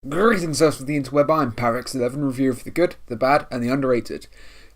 Greetings us with the interweb, I'm Parex11, reviewer of the good, the bad and the underrated.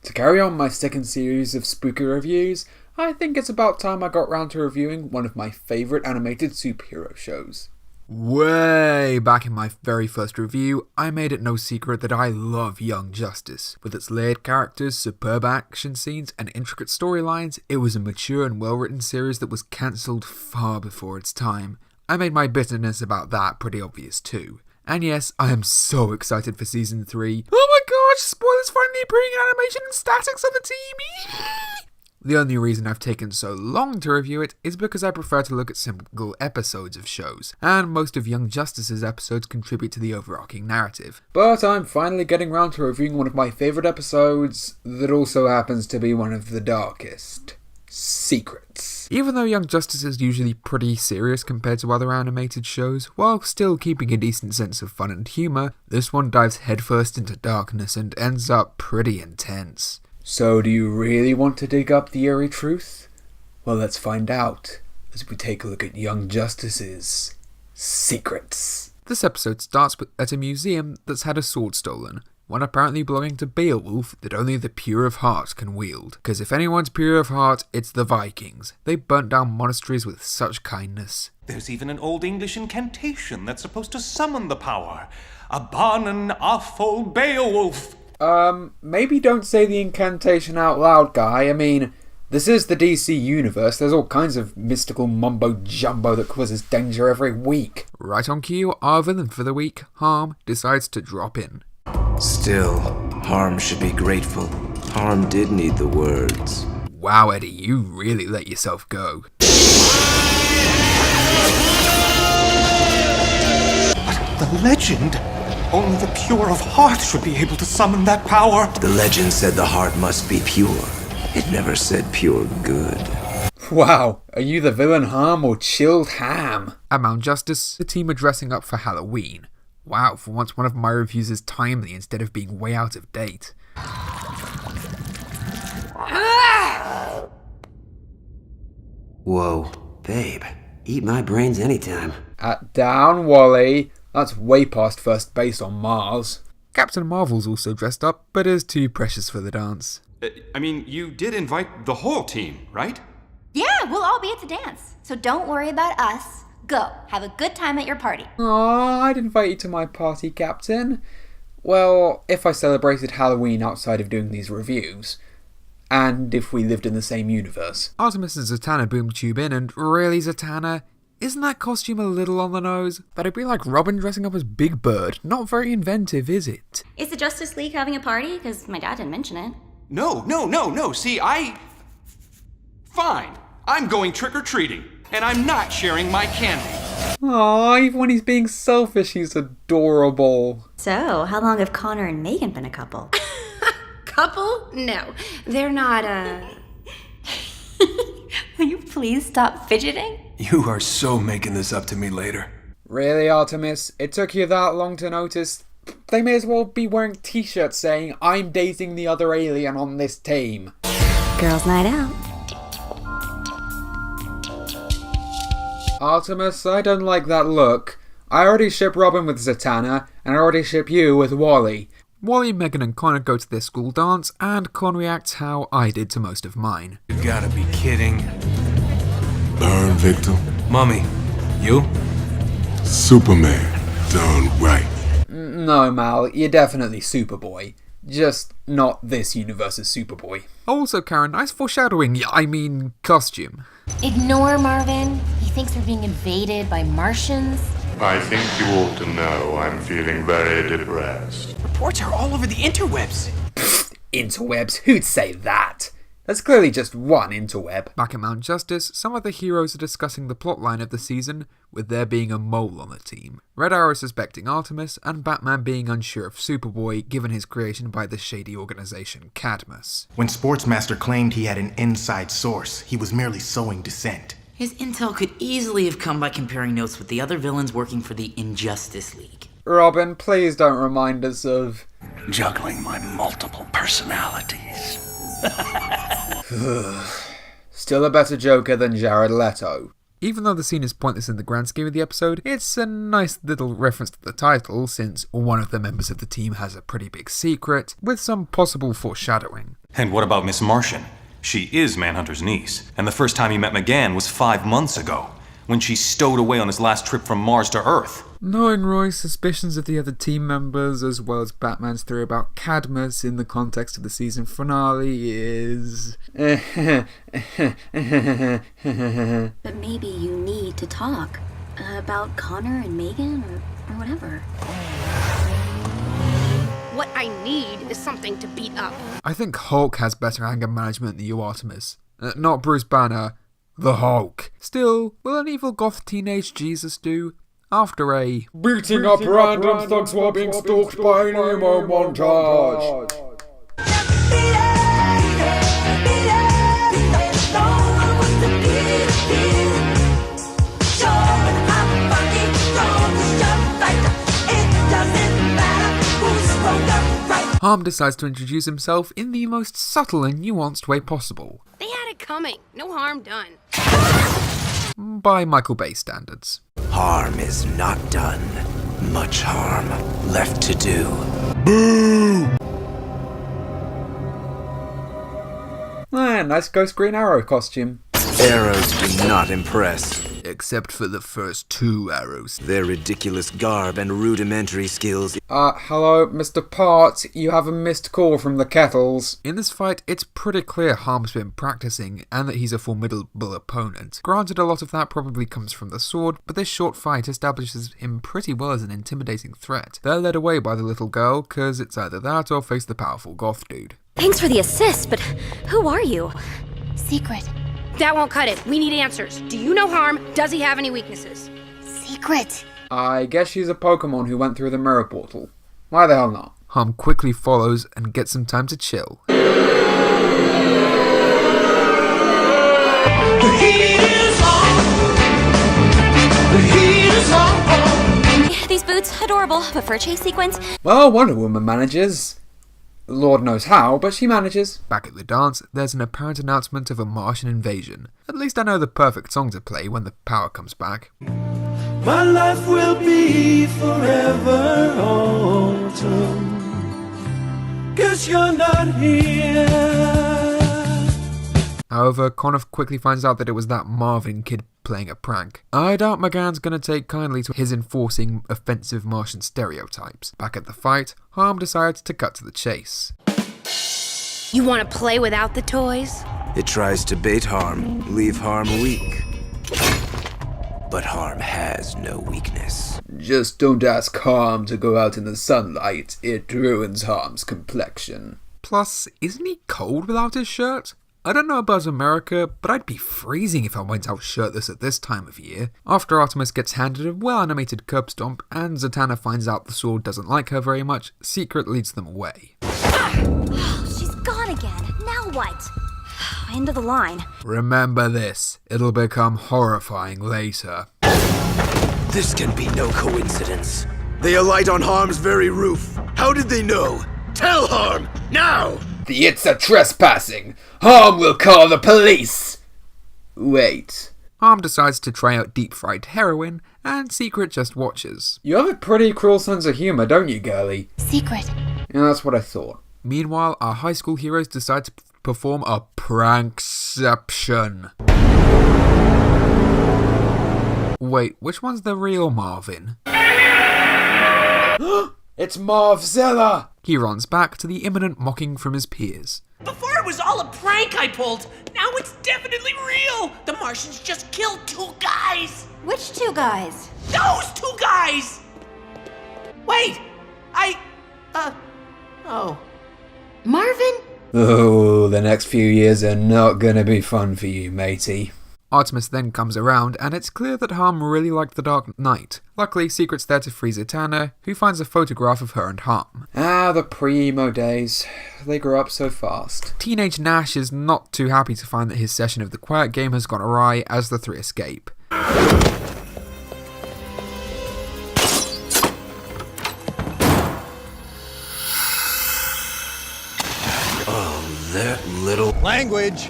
To carry on my second series of spooky reviews, I think it's about time I got round to reviewing one of my favourite animated superhero shows. Way back in my very first review, I made it no secret that I love Young Justice. With its layered characters, superb action scenes, and intricate storylines, it was a mature and well-written series that was cancelled far before its time. I made my bitterness about that pretty obvious too. And yes, I am so excited for Season 3. Oh my gosh, spoilers finally appearing in animation and statics on the TV! The only reason I've taken so long to review it is because I prefer to look at single episodes of shows, and most of Young Justice's episodes contribute to the overarching narrative. But I'm finally getting round to reviewing one of my favourite episodes that also happens to be one of the darkest. Secrets. Even though Young Justice is usually pretty serious compared to other animated shows, while still keeping a decent sense of fun and humour, this one dives headfirst into darkness and ends up pretty intense. So do you really want to dig up the eerie truth? Well, let's find out as we take a look at Young Justice's Secrets. This episode starts at a museum that's had a sword stolen, one apparently belonging to Beowulf that only the pure of heart can wield. Because if anyone's pure of heart, it's the Vikings. They burnt down monasteries with such kindness. There's even an Old English incantation that's supposed to summon the power. Abanen Aphol Beowulf. Maybe don't say the incantation out loud, guy. I mean, this is the DC universe. There's all kinds of mystical mumbo-jumbo that causes danger every week. Right on cue, our villain for the week, Harm, decides to drop in. Still, Harm should be grateful. Harm did need the words. Wow, Eddie, you really let yourself go. But the legend, only the pure of heart should be able to summon that power. The legend said the heart must be pure. It never said pure good. Wow, are you the villain Harm or Chilled Ham? At Mount Justice, the team are dressing up for Halloween. Wow, for once one of my reviews is timely instead of being way out of date. Whoa, babe, eat my brains anytime. Down, Wally. That's way past first base on Mars. Captain Marvel's also dressed up, but is too precious for the dance. You did invite the whole team, right? Yeah, we'll all be at the dance. So don't worry about us. Go, have a good time at your party. Aw, I'd invite you to my party, Captain. Well, if I celebrated Halloween outside of doing these reviews. And if we lived in the same universe. Artemis and Zatanna boom tube in, and really, Zatanna? Isn't that costume a little on the nose? That'd be like Robin dressing up as Big Bird. Not very inventive, is it? Is the Justice League having a party? Because my dad didn't mention it. No. See, Fine. I'm going trick-or-treating, and I'm not sharing my candy. Aw, even when he's being selfish, he's adorable. So, how long have Connor and Megan been a couple? Couple? No, they're not, Will you please stop fidgeting? You are so making this up to me later. Really, Artemis? It took you that long to notice? They may as well be wearing t-shirts saying, I'm dating the other alien on this team. Girls' night out. Artemis, I don't like that look. I already ship Robin with Zatanna, and I already ship you with Wally. Wally, Megan and Connor go to their school dance, and Con reacts how I did to most of mine. You gotta be kidding. Burn victim. Mummy, you? Superman. Done right. No, Mal, you're definitely Superboy. Just not this universe's Superboy. Also, Karen, nice foreshadowing, costume. Ignore Marvin. He thinks we're being invaded by Martians. I think you ought to know I'm feeling very depressed. Reports are all over the interwebs. Interwebs? Who'd say that? There's clearly just one interweb. Back at Mount Justice, some of the heroes are discussing the plotline of the season, with there being a mole on the team. Red Arrow suspecting Artemis, and Batman being unsure of Superboy given his creation by the shady organization Cadmus. When Sportsmaster claimed he had an inside source, he was merely sowing dissent. His intel could easily have come by comparing notes with the other villains working for the Injustice League. Robin, please don't remind us of... juggling my multiple personalities. Still a better Joker than Jared Leto. Even though the scene is pointless in the grand scheme of the episode, it's a nice little reference to the title since one of the members of the team has a pretty big secret, with some possible foreshadowing. And what about Miss Martian? She is Manhunter's niece, and the first time he met McGann was 5 months ago, when she stowed away on his last trip from Mars to Earth. Knowing Roy's suspicions of the other team members, as well as Batman's theory about Cadmus in the context of the season finale is... But maybe you need to talk about Connor and Megan or whatever. What I need is something to beat up. I think Hulk has better anger management than you, Artemis. Not Bruce Banner, the Hulk. Still, will an evil goth teenage Jesus do? After a beating up random thugs while being stalked by an emo montage. Harm decides to introduce himself in the most subtle and nuanced way possible. They had it coming. No harm done. By Michael Bay standards. Harm is not done. Much harm left to do. Boo! Nice Ghost Green Arrow costume. Arrows do not impress. Except for the first 2 arrows. Their ridiculous garb and rudimentary skills. Hello, Mr. Part. You have a missed call from the Kettles. In this fight, it's pretty clear Harm's been practicing and that he's a formidable opponent. Granted, a lot of that probably comes from the sword, but this short fight establishes him pretty well as an intimidating threat. They're led away by the little girl, cause it's either that or face the powerful goth dude. Thanks for the assist, but who are you? Secret. That won't cut it. We need answers. Do you know Harm? Does he have any weaknesses? Secret. I guess she's a Pokemon who went through the mirror portal. Why the hell not? Harm quickly follows and gets some time to chill. The heat is on. The heat is on. These boots, adorable, but for a chase sequence... Well, Wonder Woman manages. Lord knows how, but she manages. Back at the dance, there's an apparent announcement of a Martian invasion. At least I know the perfect song to play when the power comes back. My life will be forever autumn, 'cause you're not here. However, Connor quickly finds out that it was that Marvin kid playing a prank. I doubt McGann's gonna take kindly to his enforcing offensive Martian stereotypes. Back at the fight, Harm decides to cut to the chase. You want to play without the toys? It tries to bait Harm, leave Harm weak. But Harm has no weakness. Just don't ask Harm to go out in the sunlight. It ruins Harm's complexion. Plus, isn't he cold without his shirt? I don't know about America, but I'd be freezing if I went out shirtless at this time of year. After Artemis gets handed a well-animated curb stomp and Zatanna finds out the sword doesn't like her very much, Secret leads them away. She's gone again. Now what? End of the line. Remember this, it'll become horrifying later. This can be no coincidence. They alight on Harm's very roof. How did they know? Tell Harm, now! It's a trespassing. Harm will call the police. Wait. Harm decides to try out deep-fried heroin, and Secret just watches. You have a pretty cruel sense of humour, don't you, girlie? Secret. Yeah, that's what I thought. Meanwhile, our high school heroes decide to perform a prankception. Wait, which one's the real Marvin? It's Marvzilla! He runs back to the imminent mocking from his peers. Before it was all a prank I pulled. Now it's definitely real. The Martians just killed 2 guys. Which 2 guys? Those 2 guys! Wait, Marvin? Oh, the next few years are not gonna be fun for you, matey. Artemis then comes around, and it's clear that Harm really liked the Dark Knight. Luckily, Secret's there to free Zatanna, who finds a photograph of her and Harm. The pre-emo days. They grew up so fast. Teenage Nash is not too happy to find that his session of the Quiet Game has gone awry as the 3 escape. Oh, that little... Language!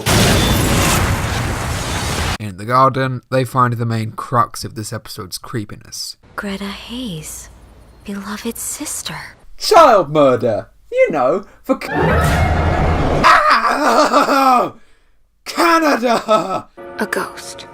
In the garden, they find the main crux of this episode's creepiness. Greta Hayes, beloved sister. Child murder! You know, for Canada! A ghost.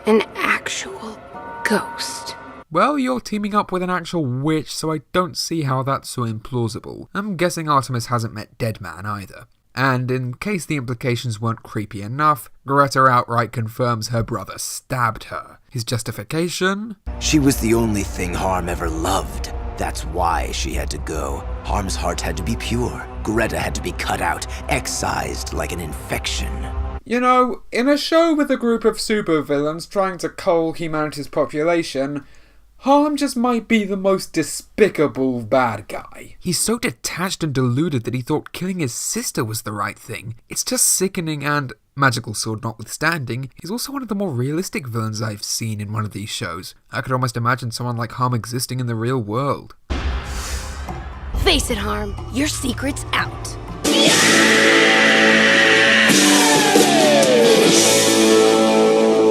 An actual ghost. Well, you're teaming up with an actual witch, so I don't see how that's so implausible. I'm guessing Artemis hasn't met Deadman either. And in case the implications weren't creepy enough, Greta outright confirms her brother stabbed her. His justification? She was the only thing Harm ever loved. That's why she had to go. Harm's heart had to be pure. Greta had to be cut out, excised like an infection. You know, in a show with a group of supervillains trying to cull humanity's population, Harm just might be the most despicable bad guy. He's so detached and deluded that he thought killing his sister was the right thing. It's just sickening and, magical sword notwithstanding, he's also one of the more realistic villains I've seen in one of these shows. I could almost imagine someone like Harm existing in the real world. Face it, Harm. Your secret's out.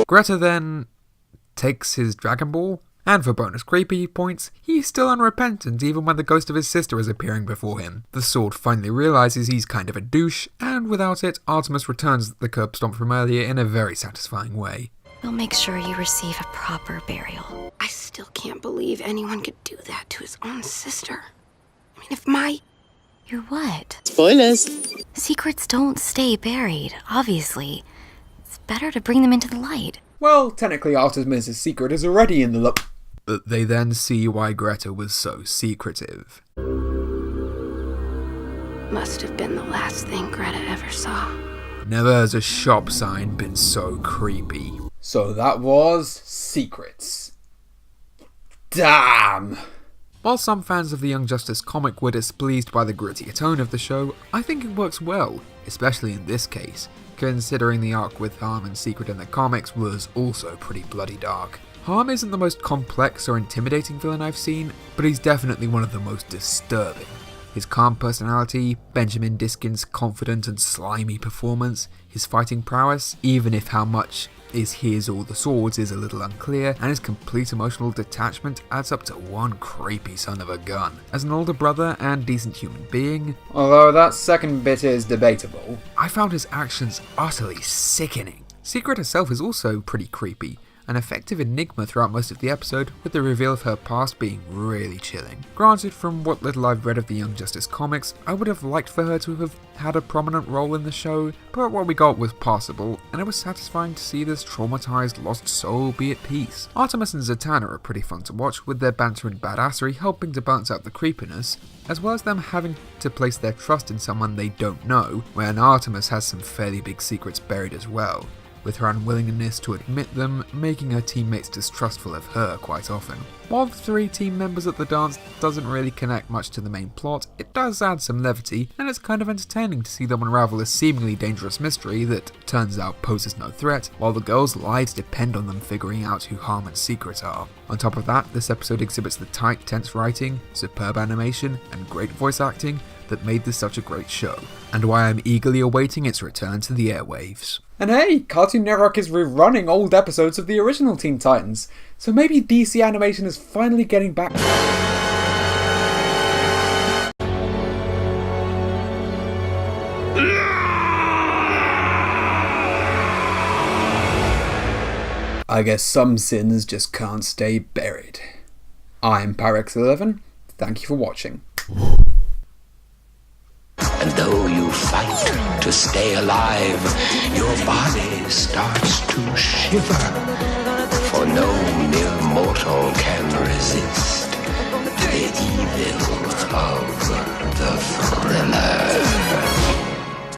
Greta then takes his Dragon Ball, and for bonus creepy points, he's still unrepentant even when the ghost of his sister is appearing before him. The sword finally realizes he's kind of a douche, and without it, Artemis returns the curb stomp from earlier in a very satisfying way. We'll make sure you receive a proper burial. I still can't believe anyone could do that to his own sister. I mean, if my... Your what? Spoilers. Secrets don't stay buried, obviously. It's better to bring them into the light. Well, technically Artemis' secret is already in the But they then see why Greta was so secretive. Must have been the last thing Greta ever saw. Never has a shop sign been so creepy. So that was Secrets. Damn! While some fans of the Young Justice comic were displeased by the grittier tone of the show, I think it works well, especially in this case, considering the arc with Harm and Secret in the comics was also pretty bloody dark. Harm isn't the most complex or intimidating villain I've seen, but he's definitely one of the most disturbing. His calm personality, Benjamin Diskin's confident and slimy performance, his fighting prowess, even if how much is his or the sword's is a little unclear, and his complete emotional detachment adds up to one creepy son of a gun. As an older brother and decent human being, although that second bit is debatable, I found his actions utterly sickening. Secret herself is also pretty creepy, an effective enigma throughout most of the episode, with the reveal of her past being really chilling. Granted, from what little I've read of the Young Justice comics, I would have liked for her to have had a prominent role in the show, but what we got was passable, and it was satisfying to see this traumatized lost soul be at peace. Artemis and Zatanna are pretty fun to watch, with their banter and badassery helping to balance out the creepiness, as well as them having to place their trust in someone they don't know, when Artemis has some fairly big secrets buried as well, with her unwillingness to admit them, making her teammates distrustful of her quite often. While the three team members at the dance doesn't really connect much to the main plot, it does add some levity, and it's kind of entertaining to see them unravel a seemingly dangerous mystery that turns out poses no threat, while the girls' lives depend on them figuring out who Harm and Secret are. On top of that, this episode exhibits the tight, tense writing, superb animation, and great voice acting that made this such a great show, and why I'm eagerly awaiting its return to the airwaves. And hey, Cartoon Network is rerunning old episodes of the original Teen Titans, so maybe DC Animation is finally getting back. I guess some sins just can't stay buried. I'm Pyrex11, thank you for watching. And though you fight to stay alive, your body starts to shiver, for no mere mortal can resist.